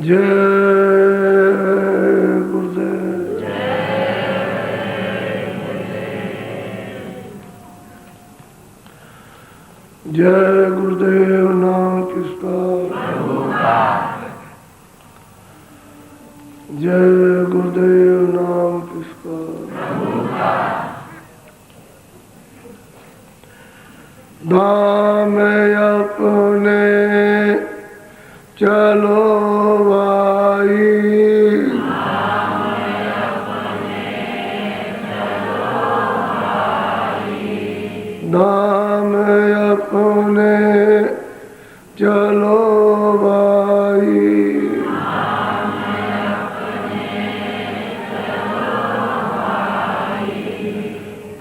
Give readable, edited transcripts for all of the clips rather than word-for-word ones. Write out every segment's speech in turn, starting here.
जय गुरुदेव। जय गुरुदेव नाम किसका? जय गुरुदेव नाम किसका? धाम अपने चलो भाई, धाम अपने चलो भाई,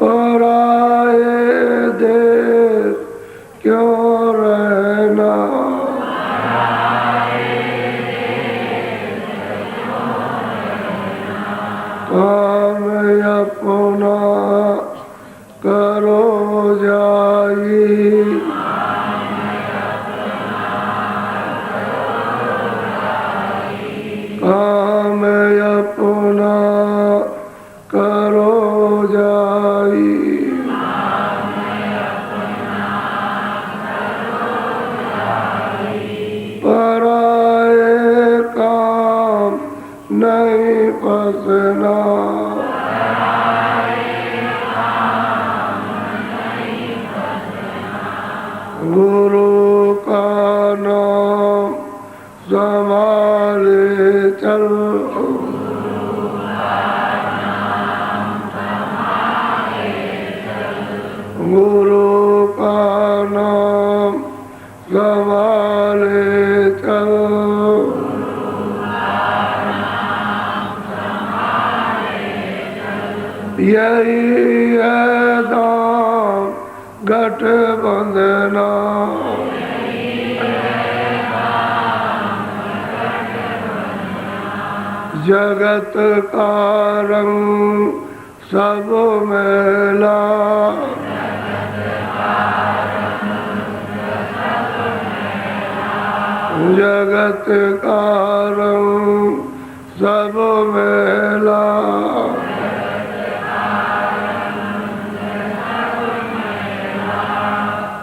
पराए देश क्यों रहना, काम अपना करो जाई, काम अपना करो जाई, पराए काम नहीं फंसना, गुरु का नाम संभाले चल, गुरु का नाम संभाले चल, यही है दाम गठबंधना, जगत का रंग सब मैला, जगत का रंग सब मैला,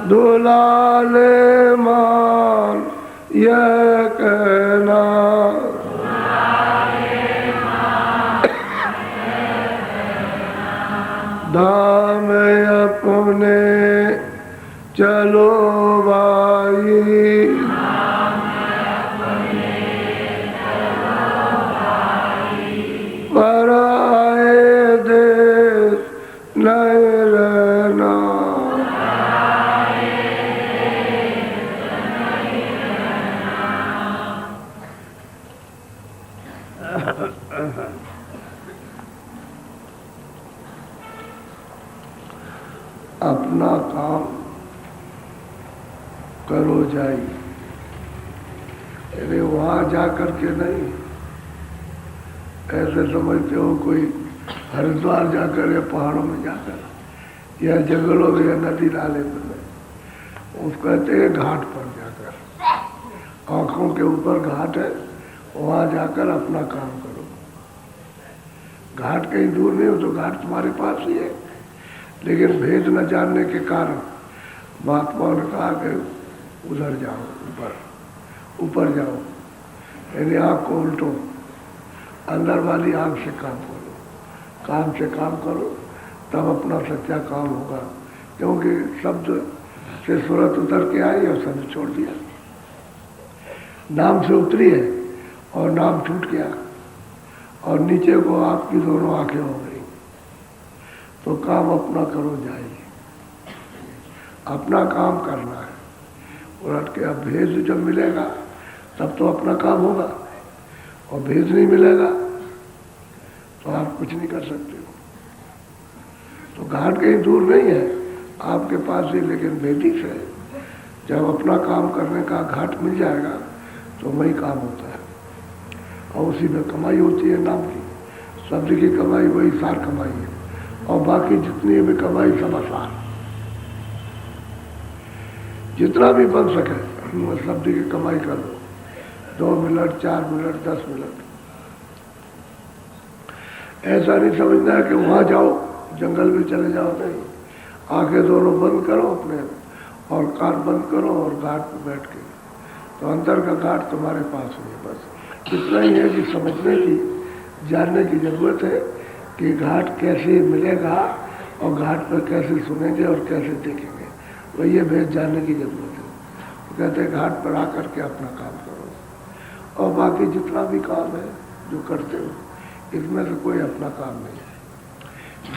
दुलाले मान यह कहना, धाम अपने चलो भाई, पराए देश नहीं रहना, अपना काम करो जाई, अरे वहाँ जा कर के नहीं, ऐसे समझते हो कोई हरिद्वार जाकर या पहाड़ों में जाकर या जंगलों में या नदी नाले में नहीं, उसको कहते हैं घाट पर जाकर, आँखों के ऊपर घाट है, वहाँ जाकर अपना काम करो। घाट कहीं दूर नहीं हो तो घाट तुम्हारे पास ही है, लेकिन भेद न जानने के कारण महात्माओं ने कहा कि उधर जाओ, ऊपर जाओ, यानी आँख को उल्टो, अंदर वाली आँख से काम करो, काम से काम करो, तब अपना सच्चा काम होगा, क्योंकि शब्द से सूरत उतर के आई और शब्द छोड़ दिया, नाम से उतरी है और नाम छूट गया और नीचे को आपकी दोनों आंखें हो गई, तो काम अपना करो जाइए, अपना काम करना है, उलट के अब भेद जब मिलेगा तब तो अपना काम होगा, और भेद नहीं मिलेगा तो आप कुछ नहीं कर सकते हो। तो घाट कहीं दूर नहीं है, आपके पास ही, लेकिन भेदी से जब अपना काम करने का घाट मिल जाएगा तो वही काम होता है, और उसी में कमाई होती है नाम की, शब्द की कमाई वही सार कमाई है, और बाकी जितनी भी कमाई सब आसान, जितना भी बन सके शब्द की कमाई कर लो, 2 मिनट, 4 मिनट, 10 मिनट। ऐसा नहीं समझना है कि वहाँ जाओ, जंगल में चले जाओ, नहीं। आंखें दोनों बंद करो अपने और कान बंद करो और घाट पर बैठ के, तो अंदर का घाट तुम्हारे पास ही है। बस इतना ही है कि समझने की, जानने की जरूरत है कि घाट कैसे मिलेगा और घाट पर कैसे सुनेंगे और कैसे देखेंगे, वही ये भेद जानने की जरूरत है। तो कहते हैं घाट पर आकर के अपना काम करो और बाकी जितना भी काम है जो करते हो, इसमें से कोई अपना काम नहीं है।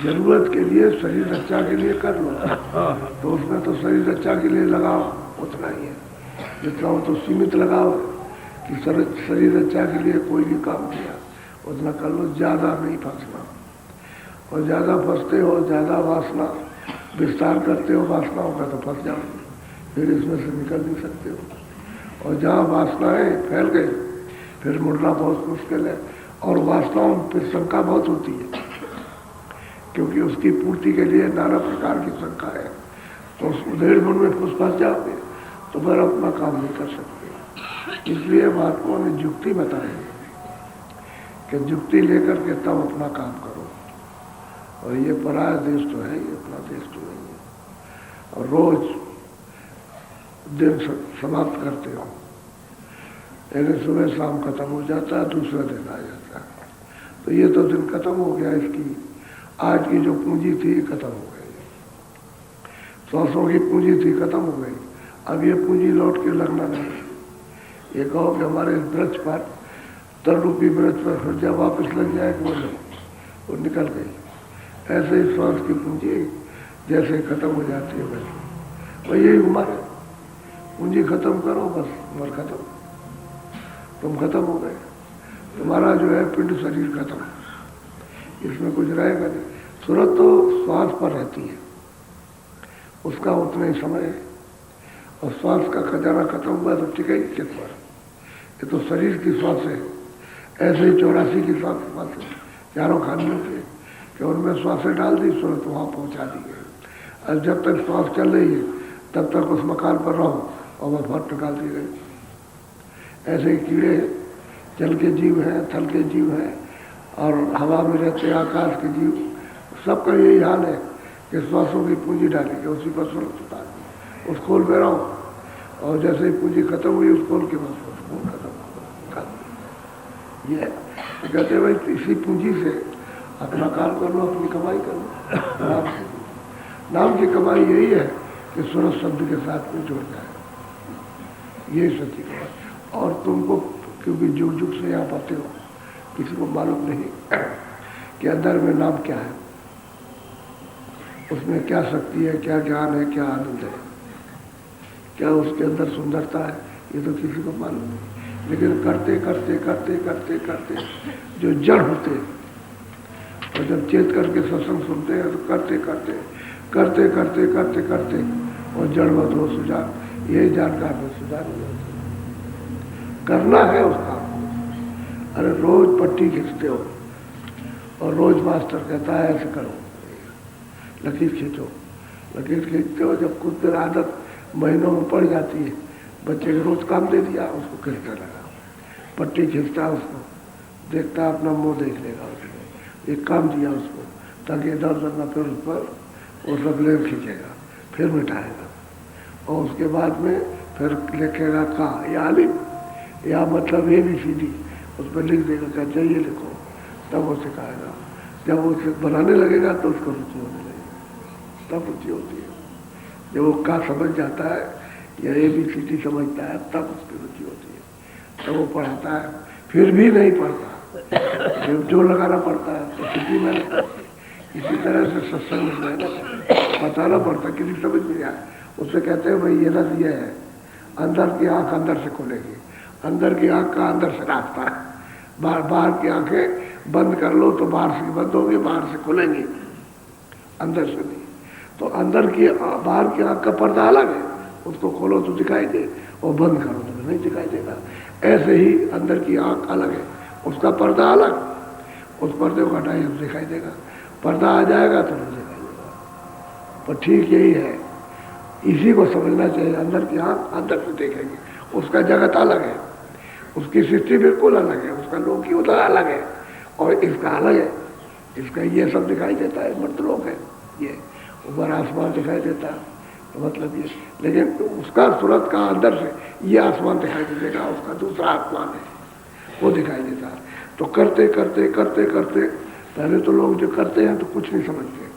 जरूरत के लिए, शरीर रक्षा के लिए कर लो, तो उसमें तो शरीर रक्षा के लिए लगाओ उतना ही है, जितना हो तो सीमित लगाओ कि शरीर रक्षा के लिए कोई भी काम किया उतना कर लो, ज़्यादा नहीं फंसना। और ज़्यादा फंसते हो, ज़्यादा वासना विस्तार करते हो वासनाओं का, तो फंस जाओगे, फिर इसमें से निकल नहीं सकते हो। और जहाँ वासनाएं फैल गई फिर मुड़ना बहुत मुश्किल है। और वासनाओं में फिर शंका बहुत होती है, क्योंकि उसकी पूर्ति के लिए नाना प्रकार की शंका है, तो उस उधेड़ बुन में फंस जाओगे तो फिर अपना काम नहीं कर सकते। इसलिए महात्माओं ने जुक्ति बताई कि जुक्ति लेकर के तब अपना काम करो। और ये पराया देश तो है, ये अपना देश तो नहीं है। और रोज दिन समाप्त करते हो, यानी सुबह शाम खत्म हो जाता है, दूसरा दिन आ जाता है, तो ये तो दिन खत्म हो गया। इसकी आज की जो पूंजी थी खत्म हो गई, 100 की पूंजी थी खत्म हो गई। अब ये पूंजी लौट के लगना नहीं। ये कहो कि हमारे वृक्ष पर, तर रूपी वृक्ष पर फिर जब वापस लग जाए कि वो निकल गई। ऐसे ही श्वास की पूंजी जैसे खत्म हो जाती है वैसे, वही यही उम्र है। पूंजी खत्म करो, बस उम्र खत्म, तुम खत्म हो गए। तुम्हारा जो है पिंड शरीर खत्म, इसमें कुछ रहेगा नहीं। सूरत तो श्वास पर रहती है, उसका उतना ही समय है, और श्वास का खजाना खत्म हुआ तो टिकेगी किस पर? ये तो शरीर की श्वास है। ऐसे ही 84 की श्वास है, चारों खानियों के, कि उनमें श्वासें डाल दी, सूरत वहाँ पहुँचा दी गई। और जब तक श्वास चल रही है तब तक उस मकान पर रहो और वह फट निकाल दी गई। ऐसे ही कीड़े जल के जीव हैं, थल के जीव हैं, और हवा में रहते आकाश के जीव, सबका यही हाल है कि श्वासों की पूंजी डालेंगे, उसी पर सूरत उतार दी, उस खोल में रहो, और जैसे ही पूंजी खत्म हुई उस खोल के बाद खोल खत्म। ये तो कहते हैं भाई इसी पूंजी से अपना काम कर लो, अपनी कमाई कर लो। नाम की कमाई यही है कि सूरत शब्द के साथ में जुड़ जाए, ये सच्ची कमाई। और तुमको क्योंकि जुग जुग से यहाँ पाते हो, किसी को मालूम नहीं कि अंदर में नाम क्या है, उसमें क्या शक्ति है, क्या ज्ञान है, क्या आनंद है, क्या उसके अंदर सुंदरता है, ये तो किसी को मालूम नहीं। लेकिन करते करते करते करते करते जो जड़ होते, और जब चेत करके सत्संग सुनते हैं तो करते करते करते करते करते करते और जड़वत हो सुजान, ये जानकार में सुधार हो जाता है। करना है उस काम को। अरे रोज पट्टी खींचते हो और रोज मास्टर कहता है ऐसे करो, लकीर खींचो, लकीर खींचते हो, जब कुछ देर आदत महीनों में पड़ जाती है, बच्चे को रोज काम दे दिया, उसको खींचने लगा, पट्टी खींचता, उसको देखता, अपना मुंह देख लेगा, उसने एक काम दिया उसको, ताकि इधर उधर न, फिर उस पर वो सब लेर खींचेगा, फिर मिटाएगा, और उसके बाद में फिर लिखेगा का या आलिम, या मतलब ABCD उस पर लिख देगा, क्या चाहिए लिखो, तब वो सिखाएगा। जब वो बनाने लगेगा तो उसको रुचि होने लगेगी, तब रुचि होती है। जब वो का समझ जाता है या ABCD समझता है, तब उसकी रुचि होती है, तब वो पढ़ाता है। फिर भी नहीं पढ़ता, जो लगाना पड़ता है तो किसी में इसी तरह से सत्संग में बताना पड़ता, किसी समझ में आए, उससे कहते हैं भाई ये रस ये है, अंदर की आंख अंदर से खुलेगी, अंदर की आंख का अंदर से रास्ता है, बाहर की आंखें बंद कर लो तो बाहर से बंद होगी, बाहर से खुलेंगी, अंदर से नहीं। तो अंदर की बाहर की आंख का पर्दा अलग है, उसको खोलो तो दिखाई दे, और बंद करो तो नहीं दिखाई देगा। ऐसे ही अंदर की आंख अलग है, उसका पर्दा अलग, उस पर्दे को हटाइए तो दिखाई देगा, पर्दा आ जाएगा तो नहीं दिखाई देगा। पर ठीक यही है, इसी को समझना चाहिए, अंदर की आंख अंदर से देखेंगे, उसका जगत अलग है, उसकी सृष्टि बिल्कुल अलग है, उसका लोक ही उधर अलग है और इसका अलग है। इसका ये सब दिखाई देता है, मर्तलोक है, ये ऊपर आसमान दिखाई देता है, तो मतलब ये, लेकिन उसका सूरत का अंदर से ये आसमान दिखाई देगा, उसका दूसरा आसमान है वो दिखाई देता है। तो करते करते करते करते पहले तो लोग जो करते हैं तो कुछ नहीं समझते,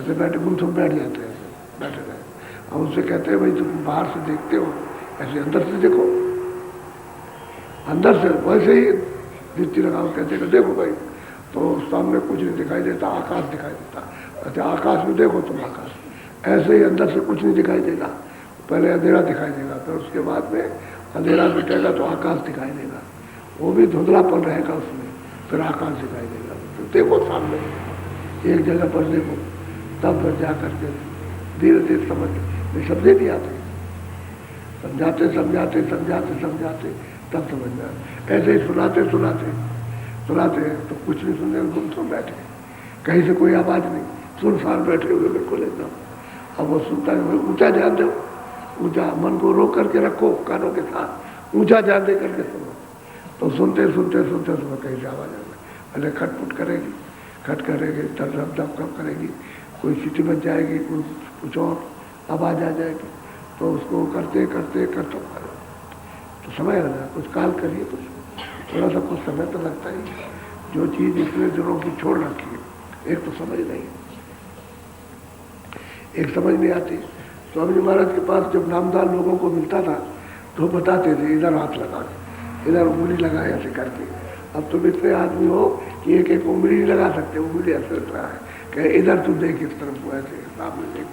ऐसे बैठे गुमसुम बैठ जाते हैं, ऐसे बैठे रहे। अब उससे कहते हैं भाई तुम बाहर से देखते हो, ऐसे अंदर से देखो, अंदर से वैसे ही दृष्टि लगाओ, कहते हैं देखो भाई, तो सामने कुछ नहीं दिखाई देता, आकाश दिखाई देता, अच्छा आकाश में देखो तुम आकाश, ऐसे ही अंदर से कुछ नहीं दिखाई देगा, पहले अंधेरा दिखाई देगा, फिर उसके बाद में अंधेरा मिटेगा तो आकाश दिखाई देगा, वो भी धुंधलापन रहेगा उसमें, फिर आकाश दिखाई देगा, तो देखो सामने एक जगह पर देखो, तब फिर जा करके धीरे धीरे समझ में शब्दे नहीं आते, समझाते समझाते समझाते समझाते तब समझ में आते। ऐसे ही सुनाते सुनाते सुनाते तो कुछ नहीं सुनने, गुम सुन बैठे, कहीं से कोई आवाज़ नहीं, सुनसान बैठे हुए बिल्कुल एकदम। अब वो सुनता है, ऊंचा ध्यान दो, ऊंचा मन को रोक करके रखो, कानों के साथ ऊंचा ध्यान दे करके सुनो, तो सुनते सुनते सुनते सुनो कहीं से आवाज़ आएगी, पहले खटपुट करेगी, खट करेगी, तब धप धप धप करेगी, कोई सीटी बच जाएगी, कुछ और आवाज़ आ जाएगी, तो उसको करते करते करते तो समय लगा, कुछ काल करिए, कुछ थोड़ा सा कुछ समय तो लगता ही। जो चीज़ इतने दिनों की छोड़ रखी है, एक तो समझ नहीं, एक समझ नहीं आती। स्वामी जी महाराज के पास जब नामदार लोगों को मिलता था तो बताते थे इधर हाथ लगा के, इधर उंगली लगा ऐसे करके। अब तुम इतने आदमी हो कि एक एक उंगली नहीं लगा सकते, उंगली ऐसे लग रहा है कि इधर तुम देख इस तरफ को, ऐसे सामने देख,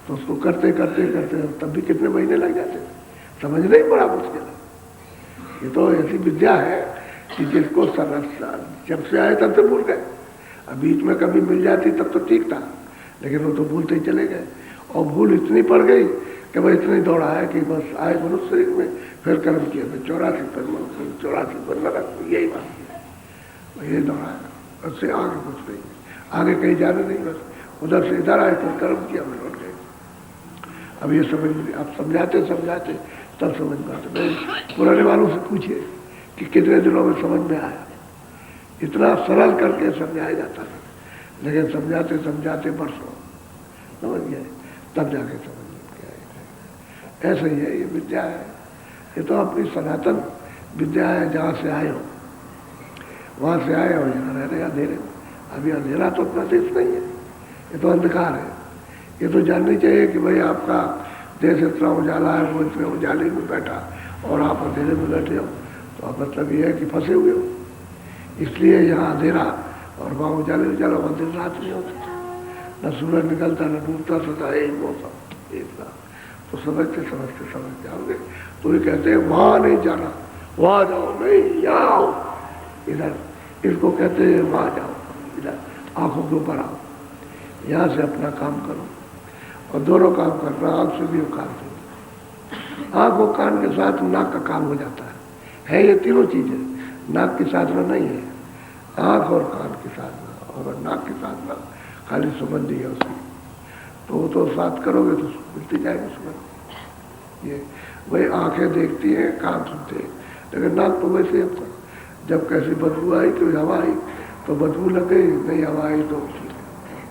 तो उसको करते करते करते तब भी कितने महीने लग जाते, समझना ही बड़ा मुश्किल है। ये तो ऐसी विद्या है कि जिसको जब से आए तब से भूल गए, अब बीच में कभी मिल जाती तब तो ठीक था, लेकिन वो तो भूलते ही चले गए, और भूल इतनी पड़ गई कि भाई इतनी दौड़ा है कि बस आए मनुष्य शरीर में, फिर कर्म किया, फिर 84 पर मनुष्य, 84 पर नरक, यही बात है, यही दौड़ा है, उससे आगे कुछ नहीं, आगे कहीं जाने नहीं, बस उधर से इधर आए, फिर कर्म किया, फिर लौट गए। अब ये समझ में, आप समझाते समझाते तब समझ में आता। मैं पुराने वालों से पूछिए कि कितने दिनों में समझ में आया, इतना सरल करके समझाया जाता था, लेकिन समझाते समझाते बरसों समझ गए, तब जाके समझ में आएगा। ऐसा ही है, ये विद्या है, ये तो अपनी सनातन विद्या है, जहाँ से आए हो वहाँ से आए हो, यहाँ रह रहे अंधेरे में। अभी अंधेरा तो अपना देश नहीं है, ये तो अंधकार है। ये तो जाननी चाहिए कि भाई आपका देश इतना उजाला है, वो इतने उजाले में बैठा और आप अंधेरे में बैठे हो, तो आप मतलब ये है कि फंसे हुए हो। इसलिए यहाँ अंधेरा और वहाँ उजाले उजाला, वहाँ दिन रात नहीं होती, न सूरज निकलता न डूबता, सदा एक मौसम इतना। तो समझते समझते समझ जाओगे, तो ये कहते हैं वहाँ नहीं जाना, वहाँ जाओ, नहीं यहाँ आओ, इधर इसको कहते हैं वहाँ जाओ, इधर आँखों के ऊपर आओ, यहाँ से अपना काम करो, और दोनों काम करना, आँख से भी और कान से भी। आँख और कान के साथ नाक का काम हो जाता है ये तीनों चीज़ें, नाक की साधना नहीं है, आँख और कान की साधना, और नाक की साधना खाली सुगंधी है उसकी, तो वो तो साथ करोगे तो मिलती जाएगी सुगंध। ये वही आँखें देखती हैं, कान सुनते हैं, लेकिन नाक तो वैसे ही, जब कैसी बदबू आई तो हवा आई तो बदबू लग गई, नहीं हवा आई तो ठीक है,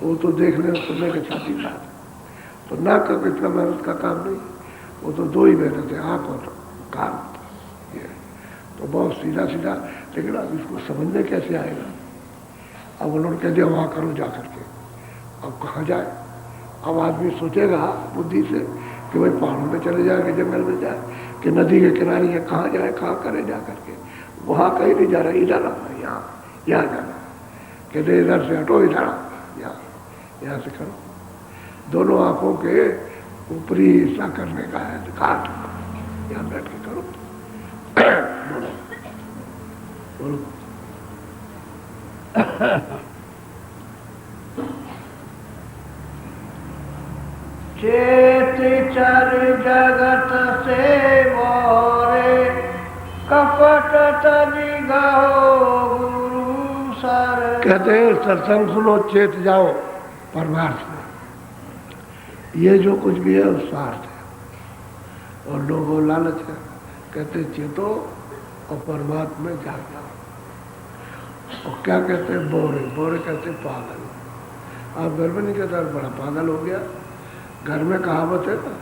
वो तो देखने और सुनने के साथ ही साथ। तो नाक का इतना मेहनत का काम नहीं, वो तो दो ही मेहनत है, आँख और कान, ये तो बहुत सीधा सीधा। लेकिन अब इसको समझने कैसे आएगा? अब उन्होंने कह दिया वहाँ करो जा करके, अब कहाँ जाए? अब आदमी सोचेगा बुद्धि से कि भाई पहाड़ों में चले जाए, कि जंगल में जाए, कि नदी के किनारे या कहाँ जाए, कहाँ करे जा करके। वहाँ कहीं नहीं जा रहा, इधर आना, यहाँ जाना, कहते इधर से हटो, इधर आओ, यहाँ से करो। दोनों आँखों के ऊपरी हिस्सा करने का है, काट, यहाँ बैठ के करो। बोलो बोलो। चेत चर जगत से मोरे, कपट तनि गहो गुरु सर। कहते हैं सत्संग सुनो, चेत जाओ परमार्थ में। ये जो कुछ भी है वो स्वार्थ है, और लोगों लालच है, कहते चेतो और परमात्मा में जाग जाओ। और क्या कहते हैं बोरे, बोरे कहते हैं पागल। आप घर में नहीं कहता बड़ा पागल हो गया। घर में कहावत है ना,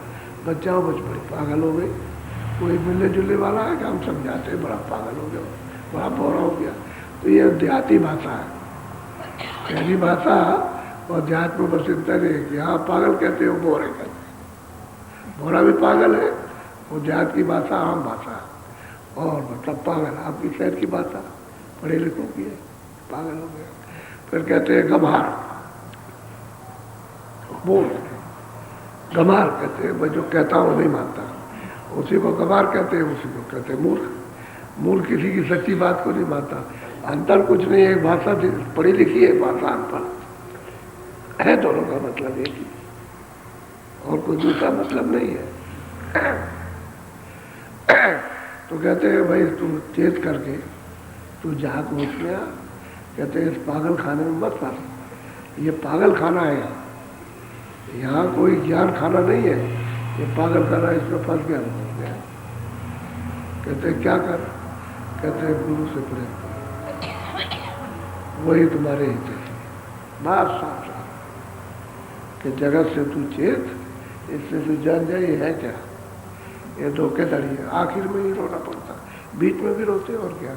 बच्चा हो बच बड़ी पागल हो गई। कोई मिलने जुलने वाला है कि हम समझाते हैं बड़ा पागल हो गया, बड़ा बोरा हो गया। तो ये देहाती भाषा है, शहरी भाषा और देहात में बस इतना नहीं कि हाँ पागल कहते हो, बोरे कहते हैं। बोरा भी पागल है, वो देहात की भाषा आम भाषा है। और मतलब पागल आपकी शहर की भाषा पढ़े लिखों की है, पागल हो गया। फिर कहते हैं गंभार, बोल गंभार कहते हैं, मैं जो कहता हूँ नहीं मानता, उसी को गंभार कहते हैं। उसी को कहते हैं मूर्ख। मूर्ख किसी की सच्ची बात को नहीं मानता। अंतर कुछ नहीं है, भाषा पढ़ी लिखी है, भाषा अनपढ़ है, दोनों का मतलब एक ही, और कोई दूसरा मतलब नहीं है। तो कहते हैं भाई तू चेत करके तू जाग मुझ में आ। कहते हैं इस पागल खाने में मत फंस, ये पागल खाना है, यहाँ कोई ज्ञान खाना नहीं है, ये पागल खाना, इसमें फंस गया हो गया। कहते हैं क्या कर, कहते हैं गुरु से प्रेम कर, वही तुम्हारे हित है। बात साफ साफ कि जगत से तू चेत, इससे तू जान जाए ये है क्या, ये धोखेधड़ी है। आखिर में ही रोना पड़ता, बीच में भी रोते और क्या।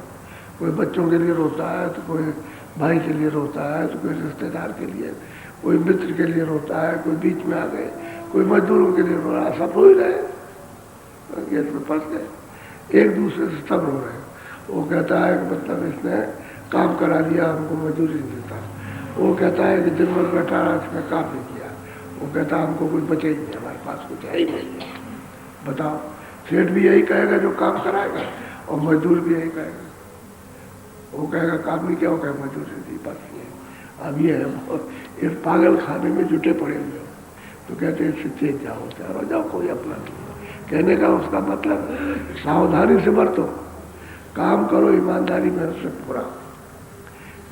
कोई बच्चों के लिए रोता है, तो कोई भाई के लिए रोता है, तो कोई रिश्तेदार के लिए, कोई मित्र के लिए रोता है, कोई बीच में आ गए, कोई मजदूरों के लिए रो रहा है, सब रो ही रहे, इसमें फंस गए, एक दूसरे से सब रो रहे हैं। वो कहता है कि मतलब इसने काम करा दिया, हमको मजदूरी नहीं देता। वो कहता है कि दिन भर बैठा रहा, इसने काम नहीं किया। वो कहता है हमको कुछ बचे ही नहीं, हमारे पास कुछ है ही नहीं। बताओ, सेठ भी यही कहेगा जो काम कराएगा, और मजदूर भी यही कहेगा। वो कहेगा काम नहीं किया, वो कहेगा मजदूरी दी, बस ये। अब ये है, इस पागल खाने में जुटे पड़े हुए हो। तो कहते हैं इससे चेत जाओ, चारो जाओ, कोई अपना नहीं। कहने का उसका मतलब सावधानी से बरतो, काम करो ईमानदारी में से पूरा,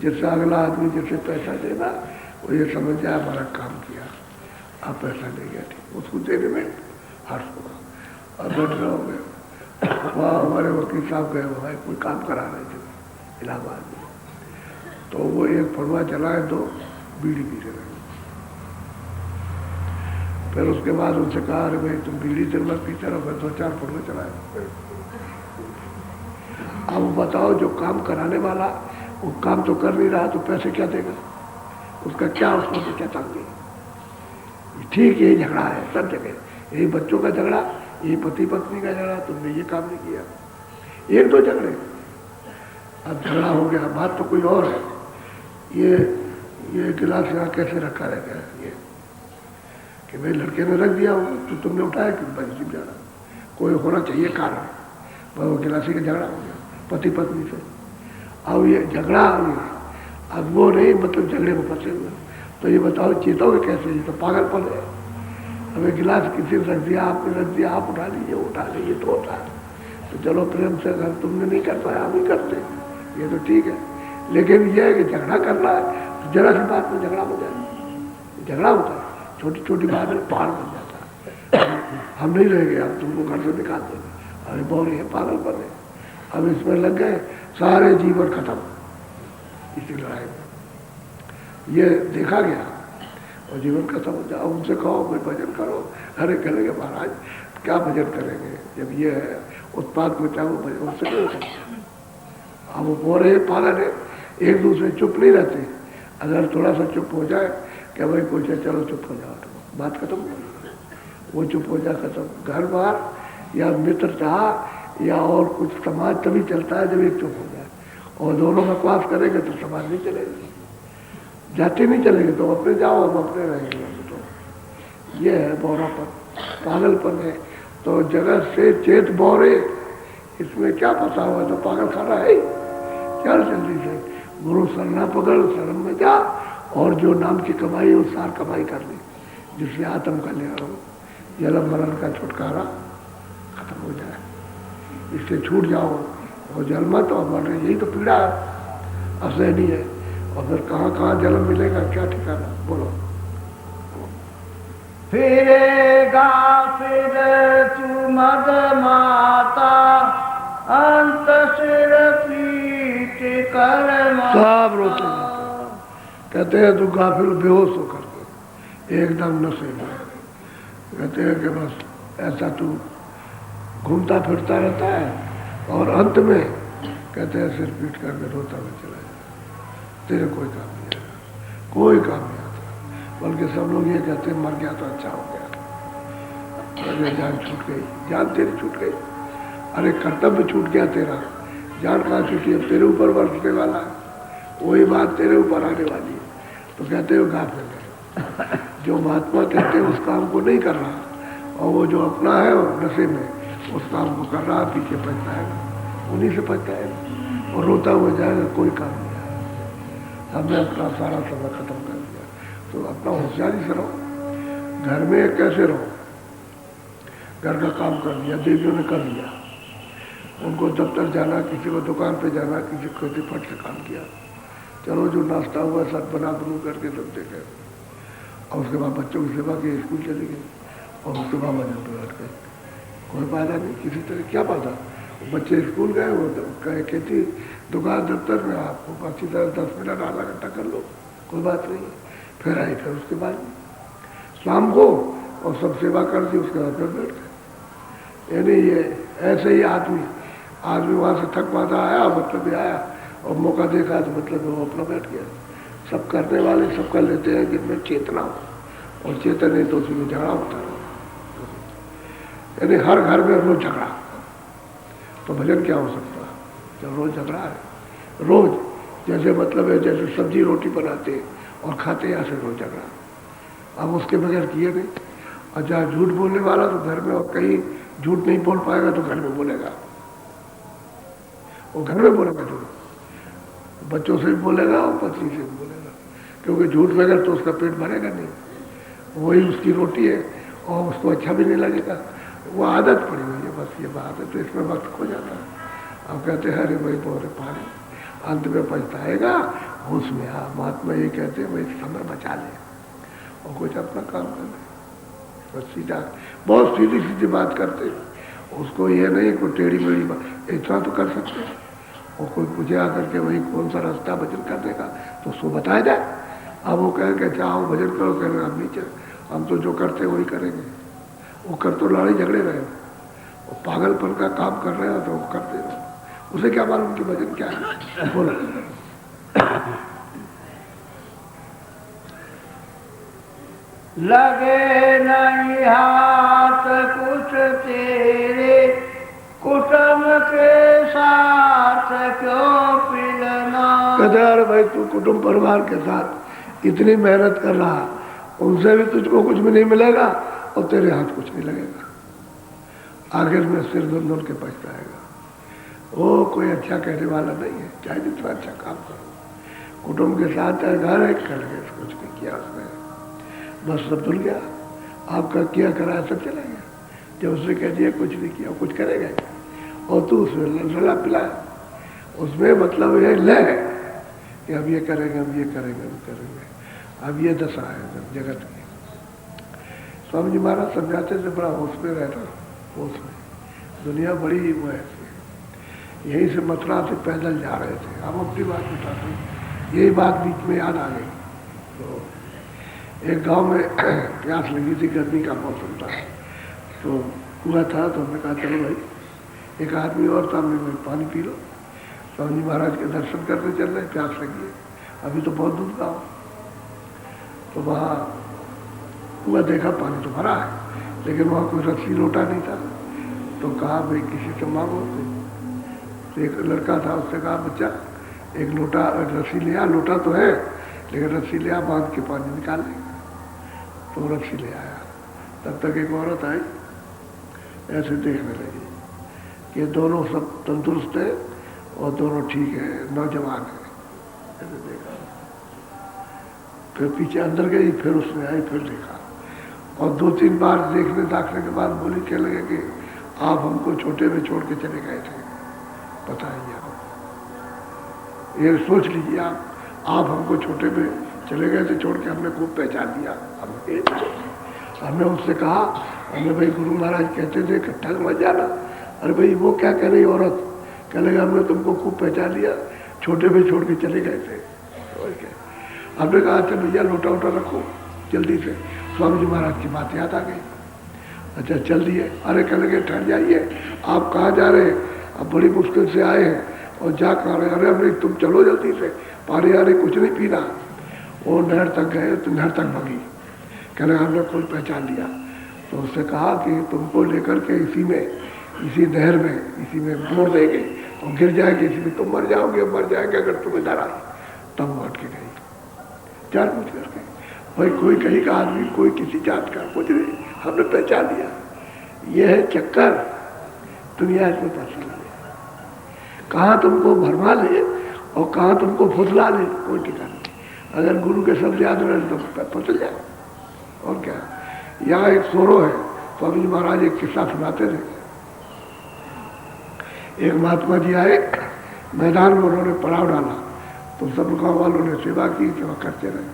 जिससे अगला आदमी जिससे पैसा देना वो ये समझ जाए हमारा काम किया, आप पैसा दे गया, ठीक, उसको देने में हर्ष होगा। और बैठ रहोगे, वहाँ हमारे वकील साहब गए हुआ है, कोई काम करा रहे थे इलाहाबाद में, तो वो एक फड़वा चलाए, दो बीड़ी पी रहे। फिर उसके बाद उनसे कहा अरे भाई तुम बीड़ी दिन भर पीते रहो, फिर 2-4 फड़वे चलाए। अब बताओ, जो काम कराने वाला वो काम तो कर नहीं रहा, तो पैसे क्या देगा, उसका क्या उसमें से क्या तांगे। ठीक यही झगड़ा है सब जगह, यही बच्चों का झगड़ा, यही पति पत्नी का झगड़ा, तुमने ये काम नहीं किया, एक दो झगड़े। अब झगड़ा हो गया, बात तो कोई और है। ये गिलास यहाँ कैसे रखा रह गया, ये कि भाई लड़के ने रख दिया तो तुमने उठाया क्यों, बड़ी जीप जाना, कोई होना चाहिए कारण। वो गिलासी का झगड़ा हो गया पति पत्नी से। अब ये झगड़ा अब वो नहीं, मतलब झगड़े में फंसे हुए। तो ये बताओ चेतोगे कैसे, ये तो पागलपन है। अब ये गिलास किसी ने रख दिया, आपने रख दिया, आप उठा लीजिए तो होता है। तो चलो प्रेम से, अगर तुमने नहीं कर पाया हम ही करते, ये तो ठीक है। लेकिन यह है कि झगड़ा करना है तो जरा सी बात में झगड़ा हो जाए, झगड़ा होता है, छोटी छोटी बात में पहाड़ बन जाता है। हम नहीं रहेंगे, अब तुमको घर से निकाल देंगे, अरे बोल है पागलपन है। अब इसमें लग गए, सारे जीवन खत्म इसी लड़ाई में। ये देखा गया और जीवन खत्म हो जाए। उनसे कहो भाई भजन करो, अरे करेंगे महाराज क्या भजन करेंगे, जब ये है उत्पाद को चाहो भजन उससे नहीं हो सकता। अब वो बोल रहे पागल है, एक दूसरे चुप नहीं रहते। अगर थोड़ा सा चुप हो जाए क्या भाई कोई चलो चुप हो जाओ, तो बात खत्म हो गई, वो चुप हो जाए, खत्म। घर बार या मित्र चाह या और कुछ समाज तभी चलता है जब एक चुप हो जाए, और दोनों बकवास करेंगे तो समाज नहीं चलेगा, जाते नहीं चलेंगे तो अपने जाओ, हम अपने रहेंगे। तो ये है बौरापन, पागलपन है। तो जगत से चेत बौरे, इसमें क्या फंसा हुआ, तो पागल खाना है। चल जल्दी से गुरु शरणा पकड़, शरण में जा, और जो नाम की कमाई हो सार कमाई कर ली, जिससे आत्म कल्याण हो, जन्म मरण का छुटकारा खत्म हो जाए, इससे छूट जाओ। और जन्म तो हमारे यही तो पीड़ा असहनीय है, और फिर कहाँ कहाँ जन्म मिलेगा क्या ठिकाना, बोलो। फिरेगा फिर तू मद माता सब रोते रहते। कहते हैं तू गाफिल बेहोश होकर के एकदम नशे में। कहते हैं कि बस ऐसा तू घूमता फिरता रहता है और अंत में कहते हैं सिर पीट करके रोता हुआ चला जाए, तेरे कोई काम नहीं आएगा, कोई काम नहीं आता। बल्कि सब लोग ये कहते हैं मर गया तो अच्छा हो गया, अरे जान छूट गई, जान तेरी छूट गई, अरे कर्तव्य छूट गया तेरा, जान कहाँ छूटी है, तेरे ऊपर बरसने वाला है, वही बात तेरे ऊपर आने वाली है। तो कहते हो गाफिल है, जो महात्मा कहते हैं उस काम को नहीं कर रहा, और वो जो अपना है और नशे में उस काम को कर रहा, पीछे पछताएगा, उन्हीं से पछताएगा और रोता हुआ जाएगा, कोई काम नहीं आएगा। हमने अपना सारा समय खत्म कर दिया। तो अपना होशियारी से रहो, घर में कैसे रहो, घर का काम कर लिया, देवियों ने कर लिया, उनको दफ्तर जाना, किसी को दुकान पे जाना, किसी को खेती फट से काम किया, चलो जो नाश्ता हुआ सब बना बनू करके सब देखे, और उसके बाद बच्चों की सेवा की, स्कूल चले गए, और उसके बाद भजन पे बैठ गए, कोई फायदा नहीं किसी तरह। क्या फायदा, बच्चे स्कूल गए, वो खेती दुकान दफ्तर में आपको अच्छी तरह 10 मिनट आधा घंटा कर लो, कोई बात नहीं है। फिर आई, फिर उसके बाद शाम को और सब सेवा कर दी, उसके बाद फिर बैठ गए। यानी ये ऐसे ही आदमी वहाँ से थक पाता आया, मतलब ये आया और मौका देखा तो मतलब वो अपना बैठ गया। सब करने वाले सब कर लेते हैं जिनमें चेतना हो, और चेतन नहीं तो उसी में झगड़ा होता है। यानी हर घर में रोज झगड़ा, तो भजन क्या हो सकता है जब रोज झगड़ा है, रोज जैसे मतलब है जैसे सब्जी रोटी बनाते और खाते हैं, ऐसे रोज झगड़ा। अब उसके बगैर किए नहीं। और जहाँ झूठ बोलने वाला तो घर में, और कहीं झूठ नहीं बोल पाएगा तो घर में बोलेगा, वो घर में बोलेगा झूठ, बच्चों से भी बोलेगा और पत्नी से भी बोलेगा, क्योंकि झूठ बगैर तो उसका पेट भरेगा नहीं, वही उसकी रोटी है और उसको अच्छा भी नहीं लगेगा। वो आदत पड़ी हुई है, बस ये बात है। तो इसमें वक्त खो जाता है। अब कहते हैं अरे भाई बोरे पानी, अंत में पछताएगा, होश में आ। महात्मा ये कहते हैं भाई समय बचा ले और कुछ अपना काम कर ले, बस सीधा, बहुत सीधी सीधी बात करते, उसको ये नहीं कोई टेढ़ी मेढ़ी बात, इतना तो कर सकते। और कोई पूछे आकर के वही कौन सा रास्ता भजन करने का, तो उसको बताया जाए। अब वो कहें चाहो भजन करो, कह रहे हम नहीं चल, हम तो जो करते वही करेंगे। वो कर तो लड़ाई झगड़े रहे, वो पागलपन का काम कर रहे हो तो वो करते रहो, उसे क्या मालूम कि भजन क्या है। बोलो लगे नहीं हाथ कुछ तेरे, कुटुंब के साथ क्यों पिलना। कहते अरे भाई तू कुटुंब परिवार के साथ इतनी मेहनत कर रहा, उनसे भी तुझको कुछ भी नहीं मिलेगा और तेरे हाथ कुछ नहीं लगेगा। आखिर में सिर धुल के पछताएगा। वो कोई अच्छा कहने वाला नहीं है, चाहे जितना अच्छा काम करो। कुटुंब के साथ चाहे घर है, कर गए, कुछ नहीं किया उसने, बस सब धुल गया। आपका किया कराया सब चला गया। जब उसने कह दिया कुछ नहीं किया, कुछ करेगा और तू उसमें लड़ा पिलाया, उसमें मतलब ये ले कि अब ये करेंगे, अब ये करेंगे, अब करेंगे। अब ये दशा है जगत की। स्वामी जी महाराज समझाते थे बड़ा होश में रहना, होश में। दुनिया बड़ी वो है, यहीं से मथुरा से पैदल जा रहे थे। हम अपनी बात बताते, यही बात बीच में याद आ गई। तो एक गांव में प्यास लगी थी, गर्मी का मौसम था, तो कुआं था, तो हमने कहा चलो भाई एक आदमी और सामने में पानी पी लो। स्वामी जी महाराज के दर्शन करने चल रहे, प्यास लगी है, अभी तो बहुत दूर गाँव। तो वहाँ कुआं देखा, पानी तो भरा है, लेकिन वहाँ कोई रस्सी लोटा नहीं था। तो कहा भाई किसी से मांगो। तो एक लड़का था, उससे कहा बच्चा एक लोटा रस्सी ले आ, लोटा तो है लेकिन रस्सी ले आ, बांध के पानी निकाल लेंगे। तो रस्सी ले आया। तब तक एक औरत आई, ऐसे देखने लगी कि दोनों सब तंदुरुस्त है और दोनों ठीक है, नौजवान है। ऐसे देखा, फिर पीछे अंदर गई, फिर उसने आई, फिर देखा, और 2-3 बार देखने दाखने के बाद बोली, कह लगे कि आप हमको छोटे में छोड़ के चले गए थे, पता है आपको, ये सोच लीजिए आप हमको छोटे में चले गए थे छोड़ के, हमने खूब पहचान दिया। हमने उससे कहा, हमने भाई गुरु महाराज कहते थे इकट्ठा मत जाना। अरे भाई वो क्या कह रही औरत, कह लगे हमने तुमको खूब पहचान लिया, छोटे पे छोड़ के चले गए थे। और क्या, हमने कहा अच्छा भैया लोटा वोटा रखो जल्दी से। स्वामी जी महाराज की बात याद आ गई। अच्छा चल दिए। अरे कहने लगे ठहर जाइए, आप कहाँ जा रहे हैं? अब बड़ी मुश्किल से आए हैं और जा कहाँ रहे? अरे हमने तुम चलो जल्दी से, पानी आने कुछ नहीं पीना। वो नहर तक गए तो नहर तक भगी। कहने हमने कोई पहचान लिया। तो उसने कहा कि तुमको लेकर के इसी नहर में इसी में मोड़ देंगे तो गिर जाएंगे, इसी में तुम मर जाओगे, मर जाएंगे अगर तुम इधर आए। तब वो हट के गई जान पूछ करके। भाई कोई कहीं का आदमी, कोई किसी जात का, कुछ नहीं, हमने पहचान लिया। यह है चक्कर दुनिया इसमें फंसी है। कहाँ तुमको भरमा ले और कहाँ तुमको फुसला ले, कोई ठिकाना नहीं। अगर गुरु के शब्द याद रहे तो फंसल जाए। और क्या, यहाँ एक सोरो है, स्वामी जी महाराज एक किस्सा सुनाते थे। एक महात्मा जी आए, मैदान में उन्होंने पड़ाव डाला तो सब गाँव वालों ने सेवा की, सेवा करते रहे।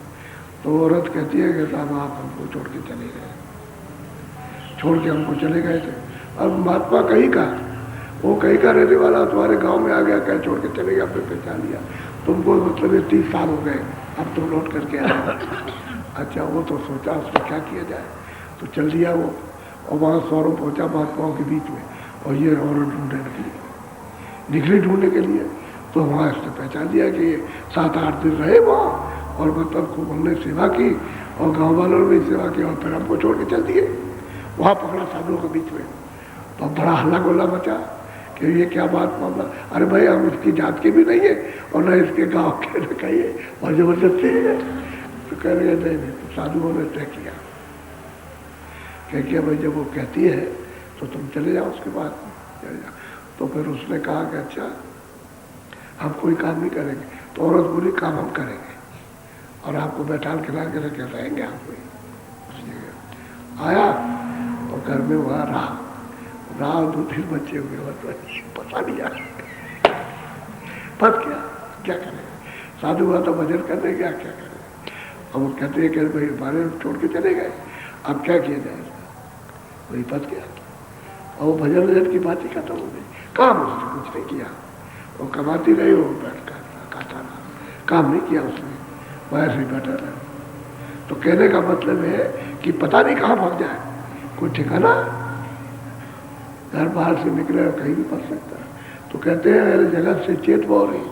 तो औरत कहती है कि साहब आप हमको छोड़ के चले गए, छोड़ के हमको चले गए थे। अब महात्मा कहीं का, वो कहीं का रहने वाला तुम्हारे गांव में आ गया, कहीं छोड़ के चले गया, आपने पहचान लिया, तुमको मतलब ये 30 साल हो गए, अब तुम लौट करके आए। अच्छा वो तो सोचा उसको क्या किया जाए, तो चल दिया वो। और वहाँ सौरव पहुँचा महात्माओं के बीच में, और ये औरत ढूंढने निकली ढूंढने के लिए। तो वहाँ इसने पहचान दिया कि 7-8 दिन रहे वहाँ, और मतलब खूब हमने सेवा की और गांव वालों ने भी सेवा की, और फिर हमको छोड़ के चल दिए। वहाँ पकड़ा साधुओं के बीच में, तो बड़ा हल्ला गोला मचा कि ये क्या बात मामला। अरे भाई हम इसकी जात के भी नहीं है और न इसके गांव के न कहिए, और जबरदस्ती है। तो कह रहे नहीं, तो साधुओं ने तय किया क्या भाई जब वो कहती है तो तुम चले जाओ, उसके बाद चले जाओ। तो फिर उसने कहा कि अच्छा हम कोई काम नहीं करेंगे। तो औरत बोली काम हम करेंगे और आपको बैठाल खिला के रखे रहेंगे। आप आया और घर में वहाँ रहा 2-3 बच्चे हुए, पता नहीं यार फंस गया, क्या करेगा। साधु हुआ तो भजन करने गया, क्या करेगा। अब वो कहते हैं कि भाई हमारे छोड़ के चले गए, अब क्या किया जाए। वही फंस गया और वो भजन की बात ही खत्म हो गई। काम उसने कुछ नहीं किया, वो कमाती रही, वो बैठ कर खाता रहा, काम नहीं किया उसने, वैसे ही बैठा रहा। तो कहने का मतलब है कि पता नहीं कहाँ भाग जाए, कोई ठिकाना, घर बाहर से निकले और कहीं भी फंस सकता है। तो कहते हैं अरे जगत से चेत बहु रही,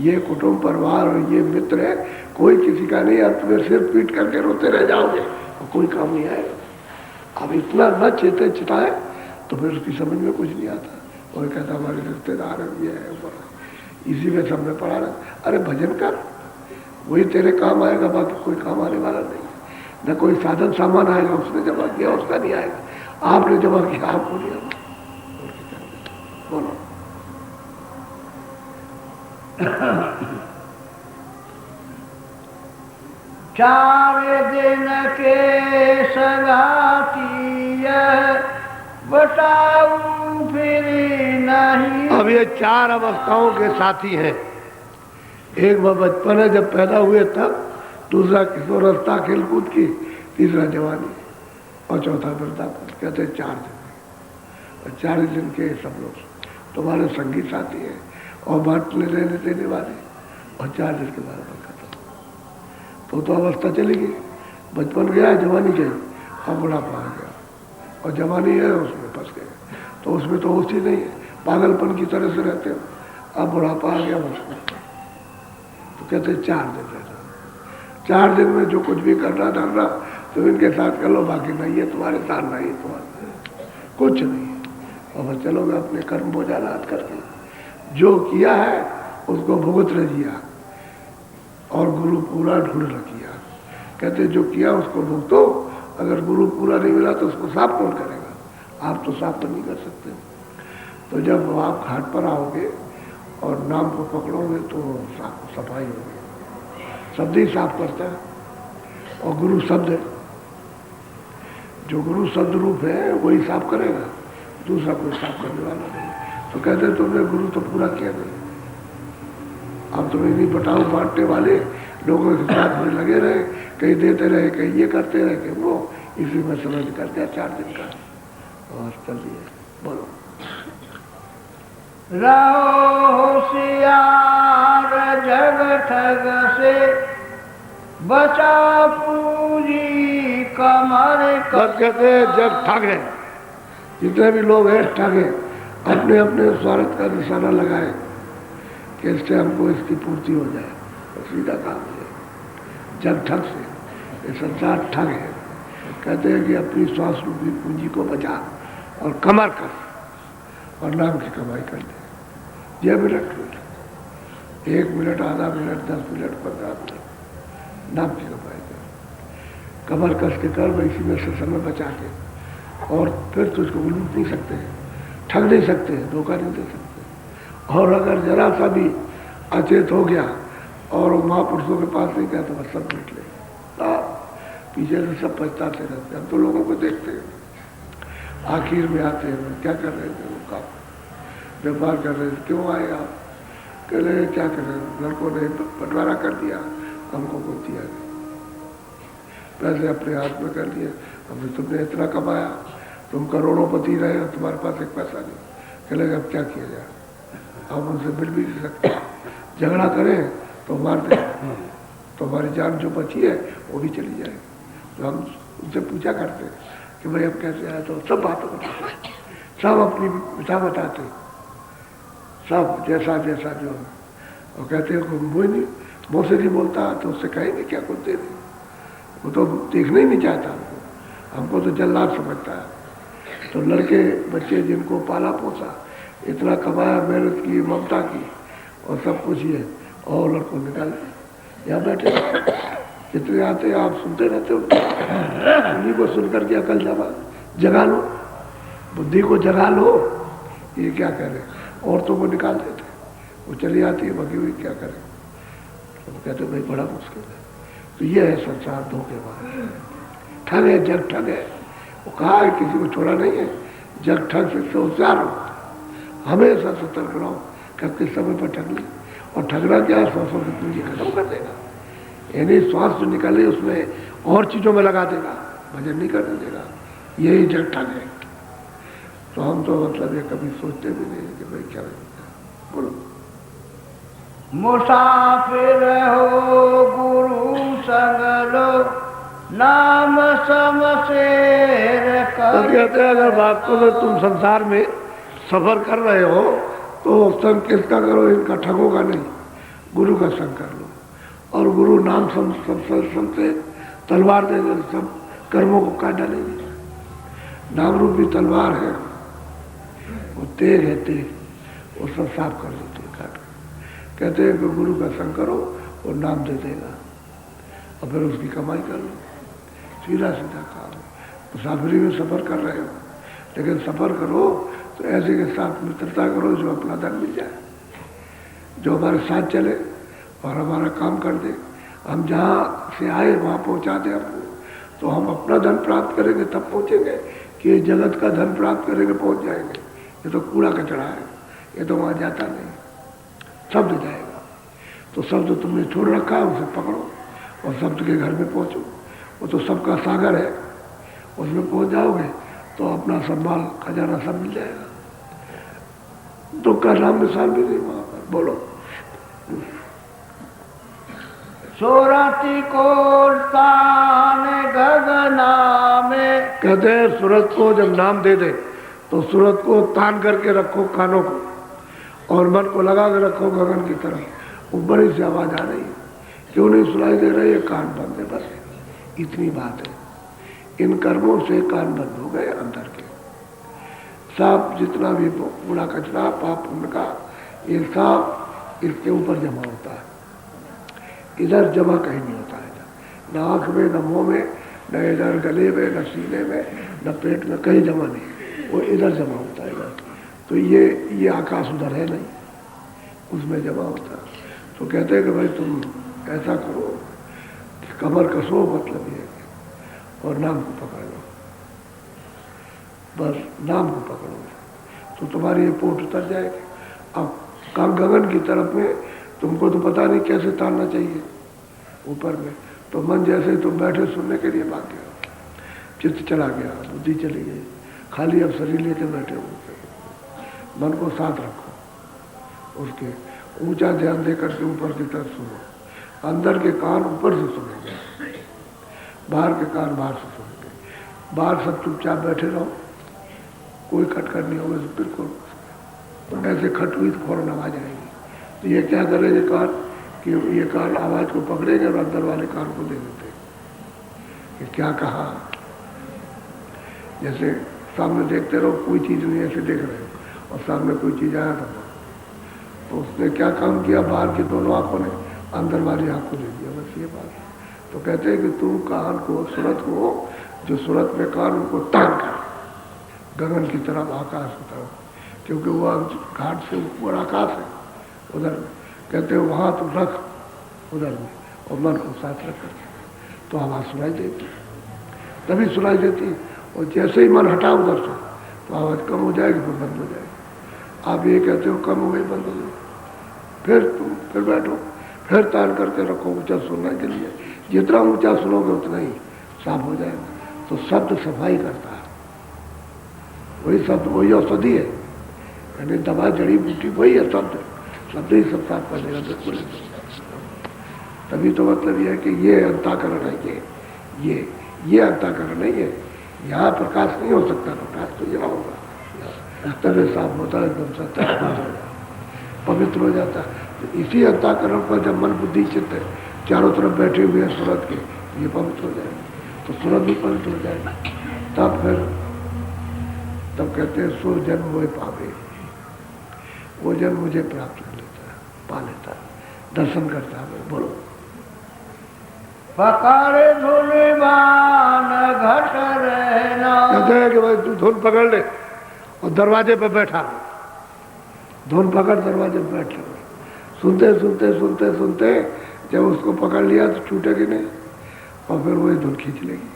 ये कुटुंब परिवार और ये मित्र है, कोई किसी का नहीं, अब तुम्हें सिर पीट करके रोते रह जाओगे और कोई काम नहीं आएगा। अब इतना न चेते चिताए तो फिर उसकी समझ में कुछ नहीं आता। और कहता हमारे रिश्तेदार है, ये है, इसी में सब में पड़ा रहा। अरे भजन कर, वही तेरे काम आएगा, बाकी कोई काम आने वाला नहीं। न कोई साधन सामान आएगा, उसने जमा किया उसका नहीं आएगा, आपने जमा किया आपको नहीं आएगा। बोलो चार दिन के सगाती बताऊं फिर नहीं। अब ये 4 अवस्थाओं के साथी हैं। एक वह बचपन है जब पैदा हुए तब, दूसरा किशोरावस्था खेलकूद की, तीसरा जवानी और चौथा वृद्धापन। कहते हैं 4 दिन, और 4 दिन के सब लोग तुम्हारे संगी साथी हैं और बांटने लेने देने वाले, और 4 दिन के बाद खत्म। तो अवस्था चली गई, बचपन गया, जवानी गई, अब बुढ़ापा आ गया, और जवानी है उसमें फंस गए, तो उसमें तो होश ही नहीं है, पागलपन की तरह से रहते हो। अब बुढ़ापा आ गया उसमें, तो कहते 4 दिन रहना, 4 दिन में जो कुछ भी करना धरना तो इनके साथ कर लो, बाकी नहीं है तुम्हारे साथ, नहीं है तुम्हारे, कुछ नहीं है। और चलोगे अपने कर्म बोझानाथ करके, जो किया है उसको भुगत रजिया और गुरु पूरा ढूंढ रखिया। कहते जो किया उसको भुगतो, अगर गुरु पूरा नहीं मिला तो उसको साफ कौन करेगा, आप तो साफ तो नहीं कर सकते। तो जब आप घाट पर आओगे और नाम को पकड़ोगे तो सफाई होगी, शब्द ही साफ करता है, और गुरु शब्द है, जो गुरु शब्द रूप है वही साफ करेगा, दूसरा कोई साफ करने वाला नहीं। तो कहते तुमने गुरु तो पूरा किया नहीं, अब तुम इन्हीं बटाऊ बांटने वाले लोगों के साथ में लगे रहे, कहीं देते रहे, कहीं ये करते रहे, कहीं वो, इसी में समझ कर दिया 4 दिन का, और चल दिए। बोलो रहो होशियार जग ठग से बचा पूजी कमर बस कहते हैं जग ठग है, जितने भी लोग हैं ठग है, अपने अपने स्वार्थ का निशाना लगाए कि इससे हमको इसकी पूर्ति हो जाए, तो सीधा काम है जग ठग से। ये संसार ठग है। कहते हैं कि अपनी श्वास रूपी पूंजी को बचा और कमर कस और नाम की कमाई कर दे। यह मिनट 1 मिनट, आधा मिनट, 10 मिनट, 15 मिनट नाम की कमाई कर, कमर कस के कर, इसी में से समय बचा के, और फिर तुझको लूट नहीं सकते, ठग नहीं सकते, धोखा नहीं दे सकते। और अगर जरा सा भी अचेत हो गया और महापुरुषों के पास नहीं गया तो बस सब लूट ले। पीछे से सब पछताते रहते। हम तो लोगों को देखते हैं आखिर में आते हैं, क्या कर रहे थे, वो काम व्यापार कर रहे थे, क्यों आए आप, कह रहे क्या कर रहे हैं, लड़कों ने बंटवारा कर दिया, हमको कुछ दिया नहीं, पैसे अपने हाथ में कर लिए, हमने तुमने इतना कमाया, तुम करोड़ोंपति रहे और तुम्हारे पास एक पैसा नहीं, कह लगे अब क्या किया जाए, अब उनसे मिल भी नहीं सकते, झगड़ा करें तो मार दें, तो हमारी जान जो बची है वो भी चली जाएगी। तो हम उनसे पूछा करते कि भाई अब कैसे आए, तो सब बातें बताते, सब अपनी पिता बताते, सब जैसा जैसा जो है, और कहते हैं कि मुँह से नहीं बोलता तो उससे कहेंगे क्या कुछ दे दे, वो तो देखना ही नहीं चाहता हमको तो जल्लाद समझता है। तो लड़के बच्चे जिनको पाला पोसा, इतना कमाया, मेहनत की, ममता की और सब कुछ ये, और लड़कों निकाल यहाँ बैठे जितने आते आप सुनते रहते हो, उन्हीं को सुनकर के अकल जगा लो, बुद्धि को जगा लो। ये क्या करें, औरतों को निकाल देते, वो चली आती है भगी हुई, क्या करें, तो कहते भाई बड़ा मुश्किल है। तो ये है संसार धोखेबाज, ठग है, जग ठग है। वो कहा है किसी को छोड़ा नहीं है, जग ठग से होशियार हो, हमेशा सतर्क रहो कि किस समय पर ठग ली, और ठगना क्या है, श्वासों की पूंजी खत्म कर देगा, यानी श्वास जो निकाले उसमें और चीज़ों में लगा देगा, भजन नहीं करने देगा, यही जग ठग है। तो हम तो मतलब ये कभी सोचते भी नहीं कि भाई क्या बोलो। मुसाफिर हो गुरु संग लो, नाम समशेर तो कहते हैं अगर वास्तव में तुम संसार में सफर कर रहे हो तो संग किसका करो, इनका ठगों का नहीं, गुरु का संग कर लो। और गुरु नाम से तलवार दे दे, सब कर्मों को काट डालेगी। नाम रूपी तलवार है, वो तेज है, तेज, वो सब साफ कर देती है, काट। कहते हैं कि गुरु का संग करो, वो नाम दे देगा, और फिर उसकी कमाई कर लो, सीधा सीधा काम। मुसाफिरी में सफ़र कर रहे हो, लेकिन सफ़र करो तो ऐसे के साथ मित्रता करो जो अपना धन मिल जाए, जो हमारे साथ चले और हमारा काम कर दे। हम जहाँ से आए वहाँ पहुँचा दे हमको, तो हम अपना धन प्राप्त करेंगे तब पहुँचेंगे, कि ये जगत का धन प्राप्त करेंगे पहुँच जाएंगे। ये तो कूड़ा कचरा है, ये तो वहाँ जाता नहीं, शब्द जाएगा। तो शब्द तुमने छोड़ रखा है, उसे पकड़ो और शब्द के घर में पहुँचो, वो तो सबका सागर है, उसमें पहुँच जाओगे तो अपना संभाल खजाना सब मिल जाएगा। दुख का नाम निशान भी नहीं वहाँ पर। बोलो। सूरती को तान गगना में, कहते हैं सूरत को जब नाम दे दे तो सूरत को तान करके रखो कानों को, और मन को लगा के रखो गगन की तरफ। वो बड़ी सी आवाज आ रही है, क्यों नहीं सुनाई दे रही है, कान बंद है, बस इतनी बात है। इन कर्मों से कान बंद हो गए अंदर के, सब जितना भी कूड़ा कचरा पाप पुण्य का, ये सब इसके ऊपर जमा होता है, इधर जमा कहीं नहीं होता है, न आँख में, न मुँह में, न इधर गले में, न सीने में, न पेट में, कहीं जमा नहीं, वो इधर जमा होता है इधर। तो ये आकाश उधर है नहीं, उसमें जमा होता है। तो कहते हैं कि भाई तुम ऐसा करो कि कमर कसो, मतलब ये और नाम को पकड़ लो, बस नाम को पकड़ो तो तुम्हारी ये पोट उतर जाएगी। अब काम गगन की तरफ में तुमको तो पता नहीं कैसे तारना चाहिए ऊपर में, तो मन जैसे तुम बैठे सुनने के लिए भाग गया, चित्त चला गया, बुद्धि चली गई, खाली अब शरीर लेके बैठे हो। मन को साथ रखो उसके, ऊंचा ध्यान दे करके ऊपर की तरफ सुनो। अंदर के कान ऊपर से सुनेंगे, बाहर के कान बाहर से सुनेंगे। बाहर सब चुपचाप बैठे रहो, कोई खटखट नहीं होगा, तो बिल्कुल ऐसे खट हुई तो फौरन आवाज आएगी। तो ये क्या करेंगे कान कि ये कान आवाज को पकड़ेंगे और अंदर वाले कान को दे देते कि क्या कहा। जैसे सामने देखते रहो, कोई चीज नहीं, ऐसे देख रहे हो और सामने कोई चीज आया था तो उसने क्या काम किया, बाहर की दोनों आंखों ने अंदर वाली आंख को दे दिया, बस ये बात। तो कहते हैं कि तुम कान को, सूरत को, जो सूरत में कान उनको तान कर गगन की तरफ, आकाश की तरफ, क्योंकि वो घाट से ऊपर आकाश है उधर में। कहते हैं वहां तुम रख उधर में और मन को साथ रख कर, तो आवाज सुनाई देती, तभी सुनाई देती। और जैसे ही मन हटा उधर से तो आवाज कम हो जाएगी, फिर बंद हो जाएगी। आप ये कहते हो कम हो गई, बंद हो गई, फिर बैठो, फिर तान करके रखो ऊंचा सुनने के लिए। जितना ऊंचा सुनोगे उतना ही साफ हो जाएगा। तो शब्द सफाई करता है, वही शब्द, वही औषधि है, यानी दवा जड़ी बूटी वही है, शब्द ही सब साफ कर देगा बिल्कुल। तभी तो मतलब ये है कि ये अंताकरण है, ये अंताकरण नहीं है। यहाँ प्रकाश नहीं हो सकता, प्रकाश तो यहाँ होगा, तभी साफ होता है, एकदम सत्य पवित्र हो जाता है। तो इसी अंताकरण पर जब मन बुद्धि चित्त चारों तरफ बैठे हुए हैं सूरत के, ये पवित्र हो जाएगा, तो सूरत भी पवित्र हो जाएगा। तब कहते हैं सो जन्म वो पावे, वो जन्म मुझे प्राप्त कर लेता है, पा लेता है, दर्शन करता है। बोलो पकड़े धूलिबान घट रहना। कहते हैं कि भाई तू धुन पकड़ ले और दरवाजे पे बैठा, धुन पकड़ दरवाजे पे बैठ लो। सुनते सुनते सुनते सुनते जब उसको पकड़ लिया तो छूटेगी नहीं, और फिर वही धुन खींच लेगी।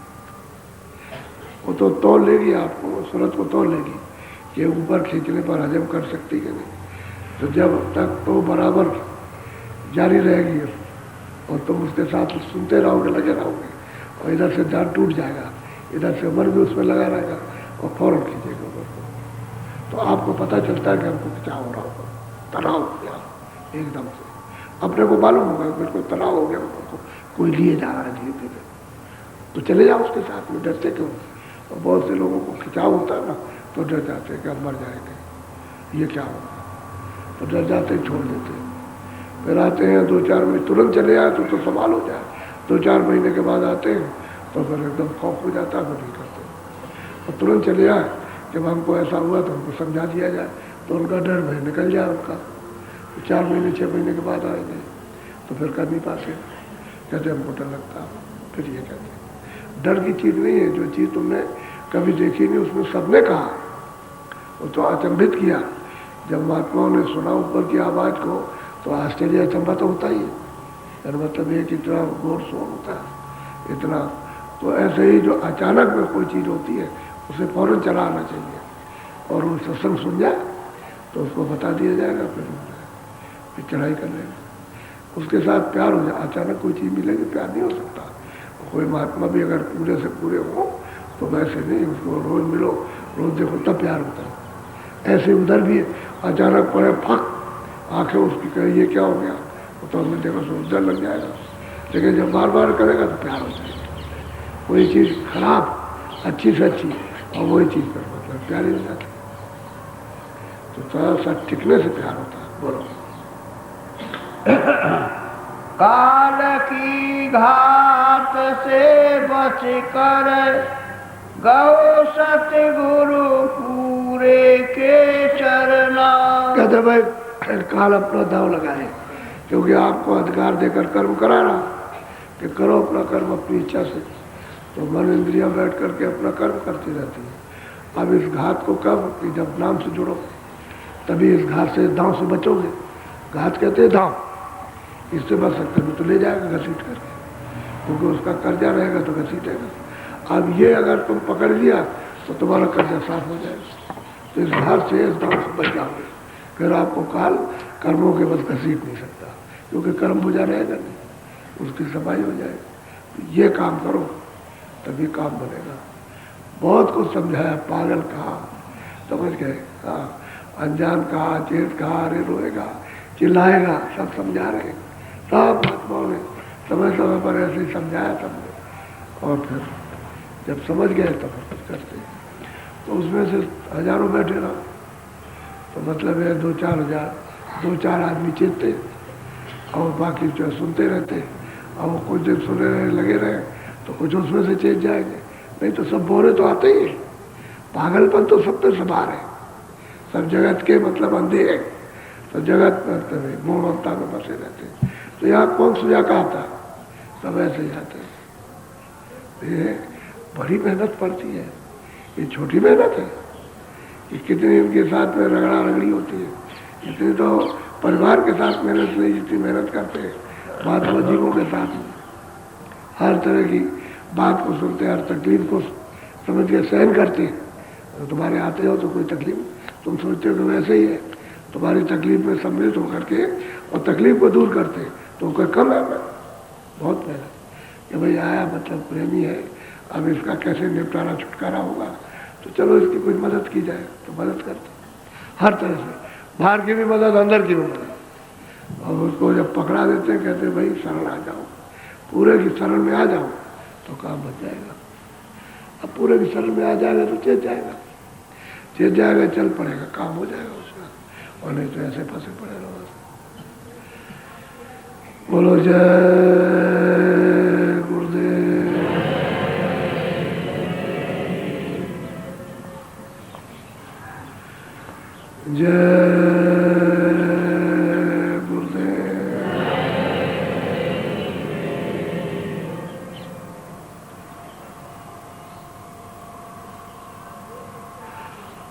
वो तो तोड़ लेगी आपको, सूरत को तोड़ लेगी कि ऊपर खींचने पर हजम कर सकती कि नहीं। तो जब तक तो बराबर जारी रहेगी और तुम उसके साथ सुनते रहोगे, लगे रहोगे, और इधर से ध्यान टूट जाएगा, इधर से मन भी उसमें लगा रहेगा और फौरन खींचेगा ऊपर को। तो आपको पता चलता है कि हमको क्या हो रहा होगा, तनाव हो गया एकदम से, अपने को मालूम होगा बिल्कुल तनाव हो गया, कोई लिए जा रहा है धीरे धीरे, तो चले जाओ उसके साथ में, डरते क्यों। और बहुत से लोगों को खिंचाव होता है ना, तो डर जाते हैं कि हम मर जाएंगे, ये क्या होगा, तो डर जाते हैं, छोड़ देते हैं। फिर आते हैं 2-4 महीने, तुरंत चले आए तो सवाल हो जाए। 2-4 महीने के बाद आते हैं तो फिर एकदम खौफ हो जाता है, फिर नहीं करते। और तुरंत चले आए, जब हमको ऐसा हुआ तो हमको समझा दिया जाए तो उनका डर भय निकल जाए उनका। 4 महीने 6 महीने के बाद आएंगे तो फिर कर नहीं पाते, कहते हमको डर लगता। फिर ये कहते डर की चीज़ नहीं है, जो चीज़ तुमने कभी देखी नहीं उसमें सबने कहा, वो तो अचंभित किया। जब महात्माओं ने सुना ऊपर की आवाज़ को तो आश्चर्य अचंभा तो होता ही है, मतलब ये कि इतना गौर शोर होता है इतना। तो ऐसे ही जो अचानक में कोई चीज़ होती है उसे फौरन चला आना चाहिए, और वो सत्संग सुन जाए तो उसको बता दिया जाएगा, फिर चढ़ाई कर लेगा, उसके साथ प्यार हो जाए। अचानक कोई चीज़ मिलेगी, प्यार नहीं हो सकता। कोई महात्मा भी अगर पूरे से पूरे हो तो वैसे नहीं, उसको रोज मिलो, रोज देखो, तब प्यार होता है। ऐसे उधर भी अचानक पड़े फक, आंखें उसकी कहे ये क्या हो गया, तो हमने देखो तो डर लग जाएगा, लेकिन जब बार बार करेगा तो प्यार हो जाएगा। कोई चीज़ खराब अच्छी से अच्छी और वही चीज़ पर मतलब प्यार ही हो जाता है। तो थोड़ा सा टिकने से प्यार होता है। बोलो काल की घात से बच कर गौ सतगुरु पूरे के चरना। कहते भाई काल अपना दाव लगाए, क्योंकि आपको अधिकार देकर कर्म करा रहा कि करो अपना कर्म अपनी इच्छा से, तो मन इंद्रियां बैठ करके अपना कर्म करती रहती है। अब इस घात को कब, कि जब नाम से जुड़ो तभी इस घात से, दांव से बचोगे। घात कहते हैं दांव, इससे बच सकते हो तो ले जाएगा घसीट करके, क्योंकि उसका कर्जा रहेगा तो घसीटेगा। अब ये अगर तुम पकड़ लिया तो तुम्हारा कर्जा साफ हो जाएगा। तो इस घात से, इस दांव से बच जाओगे, फिर आपको काल कर्मों के बस घसीट नहीं सकता, क्योंकि कर्म बुझा रहेगा नहीं, उसकी सफाई हो जाएगी। तो ये काम करो तभी काम बनेगा। बहुत कुछ समझाया, पागल कहा, समझ गए, हाँ, अनजान कहा, चेत कहा, अरे रोएगा, चिल्लाएगा, सब समझा रहे हैं, सब महात्माओं ने समय समय पर ऐसे ही समझाया सबने। और फिर जब समझ गए तो फिर कुछ करते। तो उसमें से हजारों बैठे रहो, तो मतलब है 2-4 हजार, 2-4 आदमी चेतते और बाकी जो सुनते रहते। और वो कुछ देर सुने रहे, लगे रहे तो कुछ उसमें से चेत जाएंगे, नहीं तो सब बोरे तो आते ही है। पागलपन तो सब पे सवार है, सब जगत के मतलब अंधे हैं, सब जगत में मोह ममता में बसे रहते हैं। तो यहाँ कौन सुझा का आता, सब ऐसे ही आते हैं। ये बड़ी मेहनत पड़ती है, ये छोटी मेहनत है। कि कितनी इनके साथ में रगड़ा रगड़ी होती है, इतनी तो परिवार के साथ मेहनत नहीं जितनी मेहनत करते हैं महात्मा जीवों के साथ में। हर तरह की बात को सुनते, हर तकलीफ को समझ के सहन करते। तो तुम्हारे आते हो तो कोई तकलीफ, तुम सोचते हो कि वैसे ही है, तुम्हारी तकलीफ में सम्मिलित होकर के और तकलीफ को दूर करते, तो कोई कम है मैं बहुत मेहनत कि भाई आया मतलब प्रेमी है, अब इसका कैसे निपटारा छुटकारा होगा, तो चलो इसकी कुछ मदद की जाए, तो मदद करते हर तरह से, बाहर की भी मदद, अंदर की भी मदद। और उसको जब पकड़ा देते हैं, कहते हैं भाई शरण आ जाओ, पूरे की शरण में आ जाओ तो काम बच जाएगा। अब पूरे की शरण में आ जाएगा तो चेत जाएगा, चेत जाएगा, चल पड़ेगा, काम हो जाएगा उसका। और नहीं तो ऐसे फंसे पड़े रहो। बोलो जय गुरुदेव। जय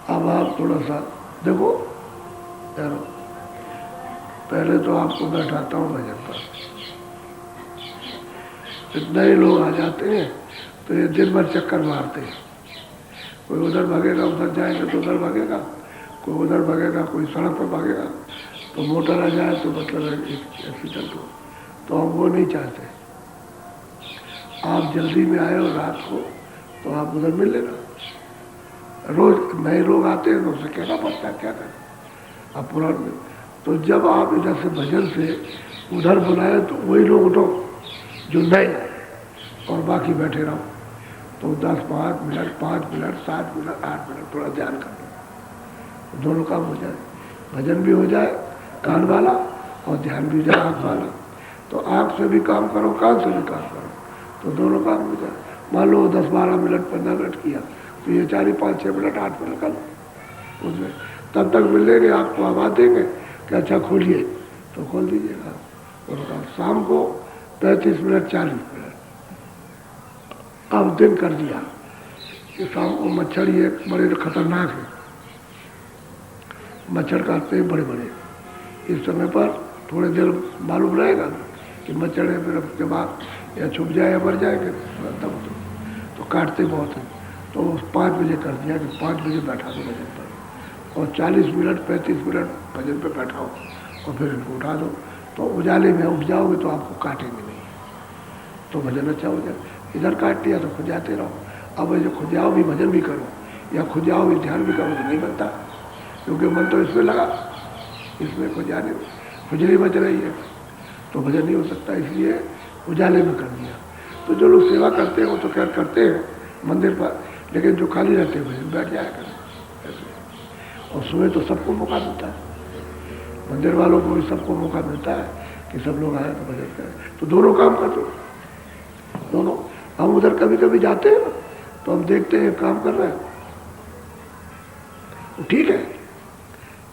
अब आप थोड़ा सा देखो यार, पहले तो आपको बैठाता हूँ भजन पर, इतना ही लोग आ जाते हैं तो ये दिन भर चक्कर मारते हैं। कोई उधर भागेगा, उधर जाएगा तो उधर भागेगा, कोई उधर भागेगा, कोई सड़क पर भागेगा। तो मोटर आ जाए तो मतलब एक्सीडेंट हो, तो हम वो नहीं चाहते। आप जल्दी में आए हो रात को तो आप उधर मिल लेना। रोज नए लोग आते हैं तो उसे कहना पड़ता है क्या करें। अब पुराने तो जब आप इधर से भजन से उधर बुलाए तो वही लोग उठो जो नए आए, और बाकी बैठे रहो। तो 10-5 मिनट, 5 मिनट, 7 मिनट, 8 मिनट थोड़ा ध्यान कर लो, दोनों काम हो जाए, भजन भी हो जाए कान वाला और ध्यान भी हो जाए आँख वाला। तो आँख से भी काम करो, कान से भी काम करो, तो दोनों काम हो जाए। मान लो 10-12 मिनट, 15 मिनट किया तो ये 4-5-6 मिनट, 8 मिनट कर लो उसमें। तब तक मिलेंगे, आपको आवाज़ देंगे कि अच्छा खोलिए, तो खोल दीजिएगा। और शाम को 35 मिनट, 40 मिनट अब दिन कर दिया कि शाम को मच्छर ये बड़े खतरनाक है, मच्छर काटते हैं बड़े बड़े। इस समय पर थोड़ी देर मालूम रहेगा कि मच्छर है, फिर उसके बाद या छुप जाए या मर जाएंगे तब तो काटते बहुत हैं। तो 5 बजे कर दिया कि 5 बजे बैठा दो भजन पर, और 40 मिनट 35 मिनट भजन पर बैठाओ और फिर इनको उठा दो। तो उजाले में उठ जाओगे तो आपको काटेंगे नहीं, तो भजन अच्छा हो जाए। इधर काट दिया तो खुजाते रहो। अब जो खुजाओ भी भजन भी करो या खुजाओ भी ध्यान भी करो तो नहीं बनता, क्योंकि मन तो इसमें लगा, इसमें खुजाने खुजली बच रही है, तो भजन नहीं हो सकता। इसलिए उजाले में कर दिया। तो जो लोग सेवा करते हैं वो तो खैर करते हैं मंदिर पर, लेकिन जो खाली रहते हैं भजन बैठ जाया करें ऐसे। और सुबह तो सबको मौका मिलता है, मंदिर वालों को भी सबको मौका मिलता है कि सब लोग आए तो भजन करें। तो दोनों काम कर दो, दोनों। हम उधर कभी कभी जाते हैं तो हम देखते हैं काम कर रहे हैं, तो ठीक है,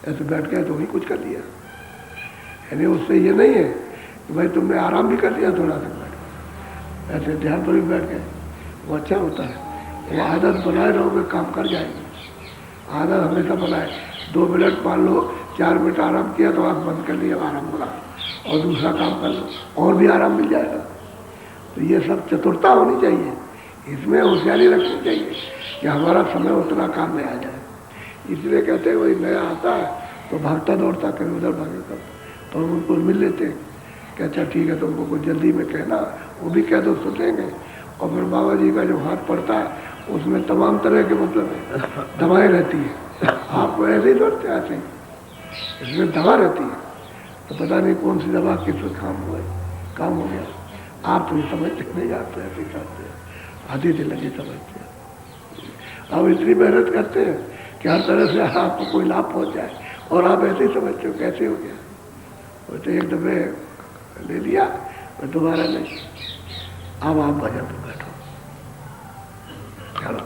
ऐसे बैठ गए तो वही कुछ कर लिया। यानी उससे ये नहीं है कि भाई तुमने आराम भी कर लिया थोड़ा सा बैठ, ऐसे ध्यान पर भी बैठ गए, वो अच्छा होता है। वो आदत बनाए रहोगे काम कर जाएगी, आदत हमेशा बनाए। 2 मिनट मान लो 4 मिनट आराम किया तो आँख बंद कर लिया, आराम करा और दूसरा काम कर लो और भी आराम मिल जाएगा। तो ये सब चतुरता होनी चाहिए, इसमें होशियारी रखनी चाहिए कि हमारा समय उतना काम में आ जाए। इसलिए कहते हैं वही नया आता है तो भागता दौड़ता कहीं उधर भागेगा, तो हम उनको मिल लेते हैं कि अच्छा ठीक है तुमको कुछ जल्दी में कहना, वो भी कह दो सुन लेंगे। और फिर बाबा जी का जो हाथ पड़ता है उसमें तमाम तरह के मतलब दवाएँ रहती है, आपको ऐसे ही दौड़ते ऐसे ही, इसमें दवा रहती है। तो पता नहीं कौन सी दवा किस काम हो गया। आप तो समझते नहीं जाते हैं, सिखाते हैं, आधी दिन लगी समझते हैं। अब इतनी मेहनत करते हैं कि हर तरह से आपको कोई लाभ पहुंच जाए और आप ऐसे ही समझते हो कैसे हो गया। वो तो एक दफे ले लिया, मैं दोबारा नहीं। अब आप भजन पे बैठो, चलो।